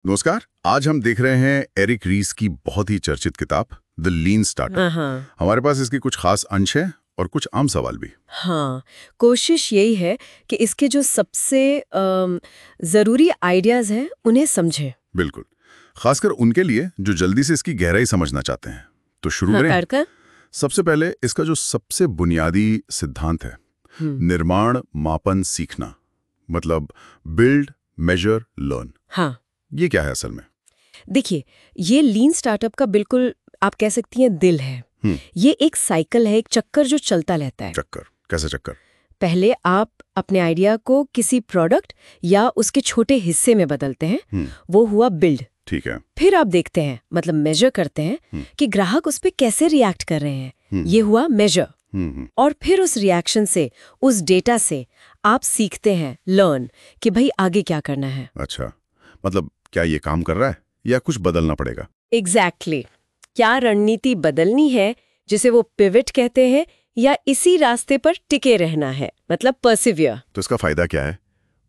नमस्कार। आज हम देख रहे हैं एरिक रीस की बहुत ही चर्चित किताब द लीन स्टार्टअप। हाँ हमारे पास इसके कुछ खास अंश हैं और कुछ आम सवाल भी। हाँ, कोशिश यही है कि इसके जो सबसे ज़रूरी आइडियाज़ हैं उन्हें समझें। बिल्कुल, खासकर उनके लिए जो जल्दी से इसकी गहराई समझना चाहते हैं। तो शुरू हाँ, करें। कर सबसे पहले इसका जो सबसे बुनियादी सिद्धांत है, निर्माण मापन सीखना, मतलब बिल्ड मेजर लर्न। हाँ, ये क्या है असल में? देखिए, ये लीन स्टार्टअप का बिल्कुल आप कह सकती हैं दिल है। ये एक साइकिल है, एक चक्कर जो चलता रहता है। चक्कर? कैसे चक्कर? पहले आप अपने आइडिया को किसी प्रोडक्ट या उसके छोटे हिस्से में बदलते हैं, वो हुआ बिल्ड। ठीक है। फिर आप देखते हैं, मतलब मेजर करते हैं कि ग्राहक उस पर कैसे रिएक्ट कर रहे हैं, ये हुआ मेजर। और फिर उस रिएक्शन से, उस डेटा से आप सीखते हैं, लर्न, कि भाई आगे क्या करना है। अच्छा, मतलब क्या ये काम कर रहा है या कुछ बदलना पड़ेगा? एग्जैक्टली क्या रणनीति बदलनी है, जिसे वो पिवट कहते हैं, या इसी रास्ते पर टिके रहना है, मतलब परसिवियर। तो इसका फायदा क्या है?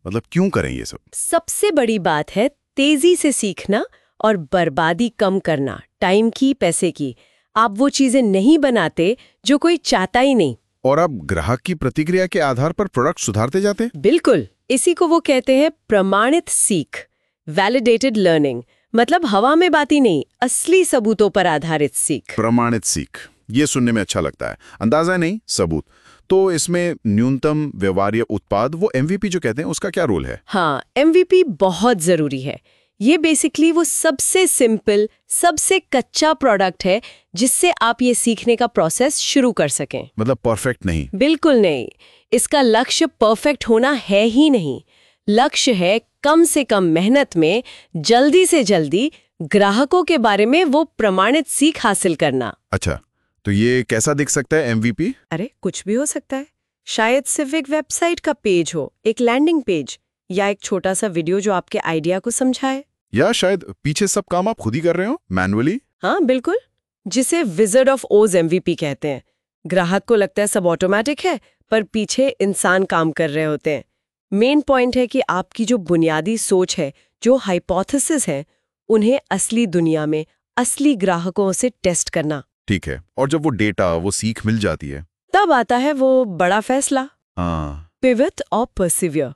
मतलब क्यों करें ये सब? सबसे बड़ी बात है तेजी से सीखना और बर्बादी कम करना, टाइम की, पैसे की। आप वो चीजें नहीं बनाते जो कोई चाहता ही नहीं। और आप ग्राहक की प्रतिक्रिया के आधार पर प्रोडक्ट सुधारते जाते हैं? बिल्कुल, इसी को वो कहते हैं प्रमाणित सीख, वैलिडेटेड लर्निंग। मतलब हवा में बाती नहीं, असली सबूतों पर आधारित सीख। प्रमाणित सीख, ये सुनने में अच्छा लगता है। अंदाजा नहीं, सबूत। तो इसमें न्यूनतम व्यवहार्य उत्पाद, वो एमवीपी जो कहते हैं, उसका क्या रोल है? हाँ, एमवीपी बहुत जरूरी है। ये बेसिकली वो सबसे सिंपल, सबसे कच्चा प्रोडक्ट है जिससे आप ये सीखने का प्रोसेस शुरू कर सकें। मतलब परफेक्ट नहीं? बिल्कुल नहीं। इसका लक्ष्य परफेक्ट होना है ही नहीं। लक्ष्य है कम से कम मेहनत में जल्दी से जल्दी ग्राहकों के बारे में वो प्रमाणित सीख हासिल करना। अच्छा, तो ये कैसा दिख सकता है एमवीपी? अरे कुछ भी हो सकता है। शायद सिर्फ एक वेबसाइट का पेज हो, एक लैंडिंग पेज, या एक छोटा सा वीडियो जो आपके आइडिया को समझाए। या शायद पीछे सब काम आप खुद ही कर रहे हो, मैनुअली? हाँ बिल्कुल, जिसे विजर्ड ऑफ ओज एमवीपी कहते हैं। ग्राहक को लगता है सब ऑटोमेटिक है, पर पीछे इंसान काम कर रहे होते हैं। मेन पॉइंट है कि आपकी जो बुनियादी सोच है, जो हाइपोथेसिस है, उन्हें असली दुनिया में असली ग्राहकों से टेस्ट करना। ठीक है। और जब वो डेटा, वो सीख मिल जाती है, तब आता है वो बड़ा फैसला, हाँ, पिवट और परसिवियर,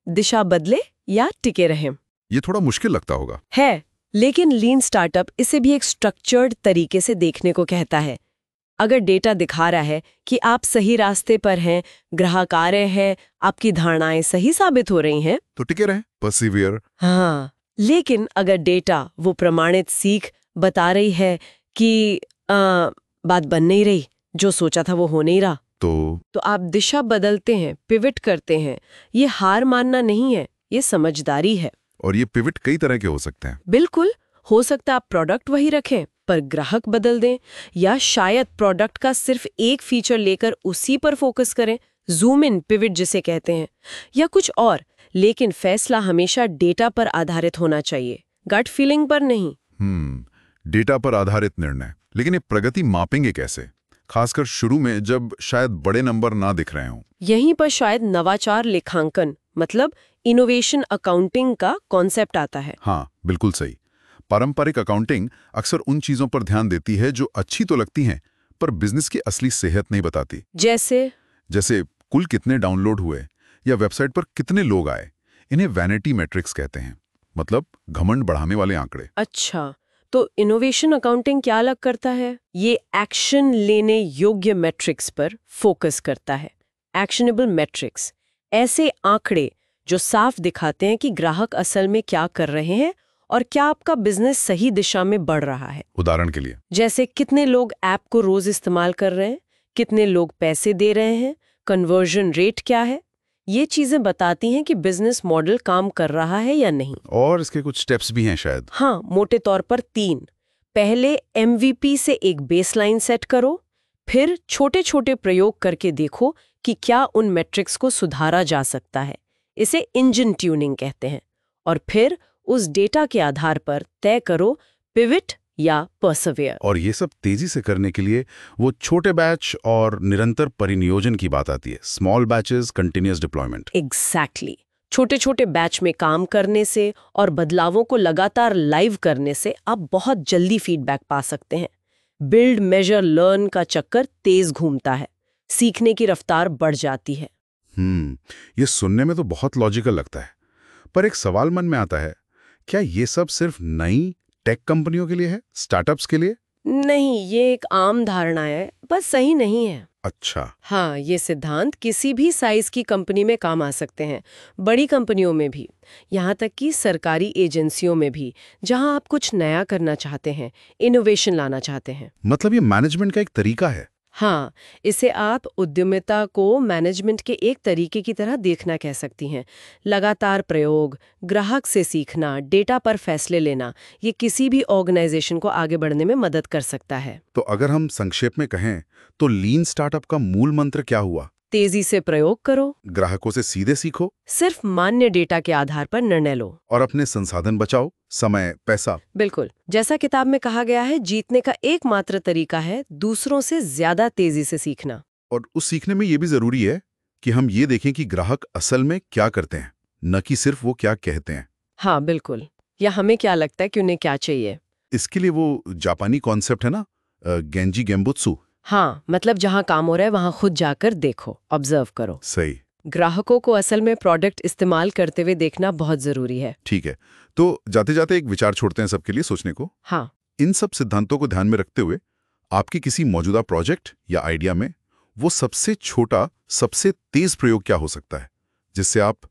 दिशा बदले या टिके रहें। ये थोड़ा मुश्किल लगता होगा। है, लेकिन लीन स्टार्टअप इसे भी एक स्ट्रक्चर्ड तरीके से देखने को कहता है। अगर डेटा दिखा रहा है कि आप सही रास्ते पर हैं, ग्राहक आ रहे हैं, आपकी धारणाएं सही साबित हो रही हैं, तो टिके रहे, परसिवियर। हाँ। लेकिन अगर डेटा, वो प्रमाणित सीख बता रही है कि बात बन नहीं रही, जो सोचा था वो हो नहीं रहा, तो आप दिशा बदलते हैं, पिवट करते हैं। ये हार मानना नहीं है, ये समझदारी है। और ये पिवट कई तरह के हो सकते हैं। बिल्कुल, हो सकता है आप प्रोडक्ट वही रखें पर ग्राहक बदल दें, या शायद प्रोडक्ट का सिर्फ एक फीचर लेकर उसी पर फोकस करें, जूम इन पिवट जिसे कहते हैं, या कुछ और। लेकिन फैसला हमेशा डेटा पर आधारित होना चाहिए, गट फीलिंग पर नहीं। डेटा पर आधारित निर्णय। लेकिन ये प्रगति मापेंगे कैसे, खासकर शुरू में जब शायद बड़े नंबर ना दिख रहे हों? यहीं पर शायद नवाचार लेखांकन, मतलब इनोवेशन अकाउंटिंग का कॉन्सेप्ट आता है। हाँ, बिल्कुल सही। पारंपरिक अकाउंटिंग अक्सर उन चीजों पर ध्यान देती है जो अच्छी तो लगती हैं, पर बिजनेस की असली सेहत नहीं बताती। जैसे कुल कितने डाउनलोड हुए या वेबसाइट पर कितने लोग आए। इन्हें वैनिटी मैट्रिक्स कहते हैं, मतलब घमंड बढ़ाने वाले आंकड़े। अच्छा, तो इनोवेशन अकाउंटिंग क्या अलग करता है? ये एक्शन लेने योग्य मैट्रिक्स पर फोकस करता है। एक्शनेबल मैट्रिक्स, ऐसे आंकड़े जो साफ दिखाते हैं कि ग्राहक असल में क्या कर रहे हैं और क्या आपका बिजनेस सही दिशा में बढ़ रहा है। उदाहरण के लिए, जैसे कितने लोग ऐप को रोज इस्तेमाल कर रहे हैं, कितने लोग पैसे दे रहे हैं, कन्वर्जन रेट क्या है। ये चीजें बताती हैं कि बिजनेस मॉडल काम कर रहा है या नहीं। और इसके कुछ स्टेप्स भी हैं शायद। हाँ, मोटे तौर पर 3। पहले एमवीपी से एक बेसलाइन सेट करो, फिर छोटे छोटे प्रयोग करके देखो कि क्या उन मैट्रिक्स को सुधारा जा सकता है। इसे इंजन ट्यूनिंग कहते हैं। और फिर उस डेटा के आधार पर तय करो पिवट या परसिवियर। और ये सब तेजी से करने के लिए वो छोटे बैच और निरंतर परिनियोजन की बात आती है, small batches, continuous deployment. Exactly. छोटे छोटे बैच में काम करने से और बदलावों को लगातार लाइव करने से आप बहुत जल्दी फीडबैक पा सकते हैं। बिल्ड मेजर लर्न का चक्कर तेज घूमता है, सीखने की रफ्तार बढ़ जाती है। ये सुनने में तो बहुत लॉजिकल लगता है, पर एक सवाल मन में आता है, क्या ये सब सिर्फ नई टेक कंपनियों के लिए है, स्टार्टअप्स के लिए? नहीं, ये एक आम धारणा है, बस सही नहीं है। अच्छा। हाँ, ये सिद्धांत किसी भी साइज की कंपनी में काम आ सकते हैं, बड़ी कंपनियों में भी, यहाँ तक कि सरकारी एजेंसियों में भी, जहाँ आप कुछ नया करना चाहते हैं, इनोवेशन लाना चाहते हैं। मतलब ये मैनेजमेंट का एक तरीका है। हाँ, इसे आप उद्यमिता को मैनेजमेंट के एक तरीके की तरह देखना कह सकती हैं। लगातार प्रयोग, ग्राहक से सीखना, डेटा पर फैसले लेना, ये किसी भी ऑर्गेनाइजेशन को आगे बढ़ने में मदद कर सकता है। तो अगर हम संक्षेप में कहें तो लीन स्टार्टअप का मूल मंत्र क्या हुआ? तेजी से प्रयोग करो, ग्राहकों से सीधे सीखो, सिर्फ मान्य डेटा के आधार पर निर्णय लो, और अपने संसाधन बचाओ, समय, पैसा। बिल्कुल, जैसा किताब में कहा गया है, जीतने का एकमात्र तरीका है दूसरों से ज्यादा तेजी से सीखना। और उस सीखने में ये भी जरूरी है कि हम ये देखें कि ग्राहक असल में क्या करते हैं, न कि सिर्फ वो क्या कहते हैं। हाँ बिल्कुल, या हमें क्या लगता है कि उन्हें क्या चाहिए। इसके लिए वो जापानी कॉन्सेप्ट है ना, गेंजी गेम्बुत्सु। हाँ, मतलब जहाँ काम हो रहा है वहाँ खुद जाकर देखो, ऑब्जर्व करो। सही। ग्राहकों को असल में प्रोडक्ट इस्तेमाल करते हुए देखना बहुत जरूरी है। ठीक है, तो जाते जाते एक विचार छोड़ते हैं सबके लिए सोचने को। हाँ, इन सब सिद्धांतों को ध्यान में रखते हुए आपके किसी मौजूदा प्रोजेक्ट या आइडिया में वो सबसे छोटा, सबसे तेज प्रयोग क्या हो सकता है जिससे आप